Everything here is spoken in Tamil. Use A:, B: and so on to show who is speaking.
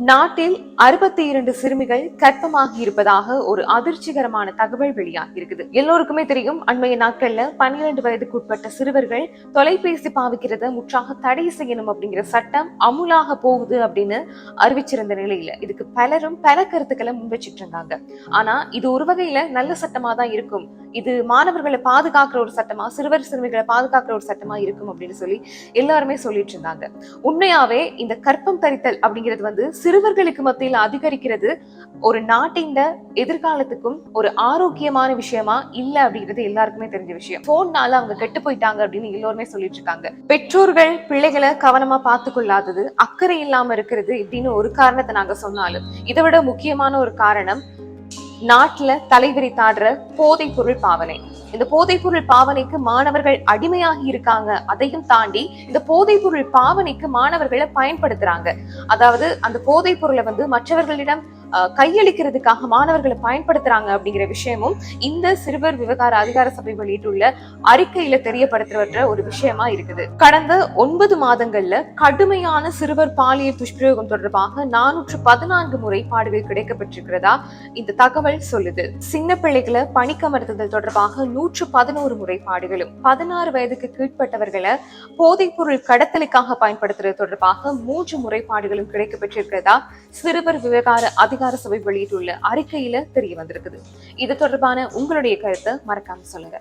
A: நாட்டில் 62 சிறுமிகள் கர்ப்பமாகி இருப்பதாக ஒரு அதிர்ச்சிகரமான தகவல் வெளியாகி இருக்குது. எல்லோருக்குமே தெரியும், அண்மைய நாட்கள்ல 12 வயதுக்குட்பட்ட சிறுவர்கள் தொலைபேசி பாவிக்கிறத முற்றாக தடை செய்யணும் அப்படிங்கிற சட்டம் அமுலாக போகுது அப்படின்னு அறிவிச்சிருந்த நிலையில இதுக்கு பலரும் பல கருத்துக்களை முன்வச்சிட்டு இருந்தாங்க. ஆனா இது ஒரு வகையில நல்ல சட்டமா தான் இருக்கும். இது மாணவர்களை பாதுகாக்கிற ஒரு சட்டமா, சிறுமிகளை பாதுகாக்கிற ஒரு சட்டமா இருக்கும் அப்படின்னு சொல்லி எல்லாருமே சொல்லிட்டு இருந்தாங்க. உண்மையாவே இந்த கற்பம் தரித்தல் அப்படிங்கிறது சிறுவர்களுக்கு மத்தியில் அதிகரிக்கிறது ஒரு நாட்டின் எதிர்காலத்துக்கும் ஒரு ஆரோக்கியமான விஷயமா இல்ல அப்படிங்கிறது எல்லாருக்குமே தெரிஞ்ச விஷயம். போன்னால அவங்க கெட்டு போயிட்டாங்க அப்படின்னு எல்லாருமே சொல்லிட்டு இருக்காங்க. பெற்றோர்கள் பிள்ளைகளை கவனமா பார்த்து கொள்ளாதது, அக்கறை இல்லாம இருக்கிறது இப்படின்னு ஒரு காரணத்தை நாங்க சொன்னாலும், இதை விட முக்கியமான ஒரு காரணம் நாட்டுல தலைவிரித்தாடுற போதைப் பொருள் பாவனை. இந்த போதைப் பொருள் பாவனைக்கு மாணவர்கள் அடிமையாகி இருக்காங்க. அதையும் தாண்டி இந்த போதைப் பொருள் பாவனைக்கு மாணவர்களை பயன்படுத்துறாங்க. அதாவது அந்த போதைப் பொருளை மற்றவர்களிடம் கையளிக்கிறதுக்காக மாணவர்களை பயன்படுத்துறாங்க அப்படிங்கிற விஷயமும் இந்த சிறுவர் விவகார அதிகார சபை வெளியிட்டுள்ள அறிக்கையில தெரியப்படுத்துற ஒரு விஷயமா இருக்குது. கடந்த 9 மாதங்கள்ல கடுமையான சிறுவர் பாலியல் துஷ்பிரயோகம் தொடர்பாக 414 முறைப்பாடுகள் கிடைக்கப்பட்டிருக்கிறதா இந்த தகவல் சொல்லுது. சின்ன பிள்ளைகளை பணிக்கமர்த்துதல் தொடர்பாக 111 முறைப்பாடுகளும், 16 வயதுக்கு கீழ்பட்டவர்களை போதைப் பொருள் கடத்தலுக்காக பயன்படுத்துறது தொடர்பாக 3 முறைப்பாடுகளும் கிடைக்கப்பட்டிருக்கிறதா சிறுவர் விவகார அதிகார சபை வெளியிட்டுள்ள அறிக்கையில தெரிய வந்திருக்குது. இது தொடர்பான உங்களுடைய கருத்தை மறக்காம சொல்லுங்க.